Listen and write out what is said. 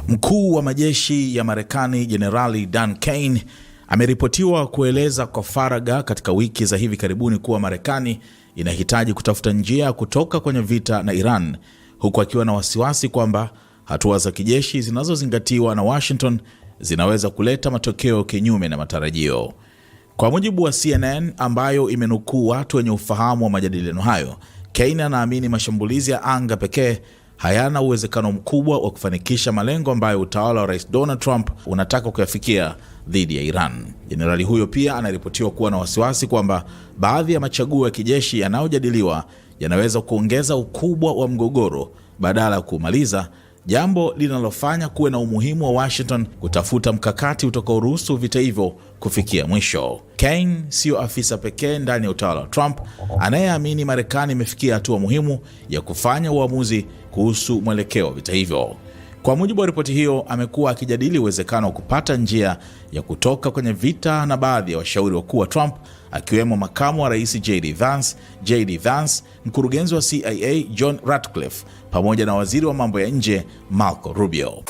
Mkuu wa majeshi ya Marekani Jenerali Dan Kane ameripotiwa kueleza kwa faragha katika wiki za hivi karibuni kuwa Marekani inahitaji kutafuta njia kutoka kwenye vita na Iran, huku akiwa na wasiwasi kwamba hatua za kijeshi zinazozingatiwa na Washington zinaweza kuleta matokeo kinyume na matarajio. Kwa mujibu wa CNN ambayo imenukuu watu wenye ufahamu wa majadiliano hayo, Kane anaamini mashambulizi ya anga pekee hayana uwezekano mkubwa wa kufanikisha malengo ambayo utawala wa Rais Donald Trump unataka kuyafikia dhidi ya Iran. Jenerali huyo pia anaripotiwa kuwa na wasiwasi kwamba baadhi ya machaguo ya kijeshi yanayojadiliwa yanaweza kuongeza ukubwa wa mgogoro badala ya kumaliza, jambo linalofanya kuwe na umuhimu wa Washington kutafuta mkakati utakaoruhusu vita hivyo kufikia mwisho. Kane sio afisa pekee ndani ya utawala wa Trump anayeamini Marekani imefikia hatua muhimu ya kufanya uamuzi kuhusu mwelekeo wa vita hivyo. Kwa mujibu wa ripoti hiyo, amekuwa akijadili uwezekano wa kupata njia ya kutoka kwenye vita na baadhi ya washauri wakuu wa Trump, akiwemo makamu wa rais JD Vance, mkurugenzi wa CIA John Ratcliffe, pamoja na waziri wa mambo ya nje Marco Rubio.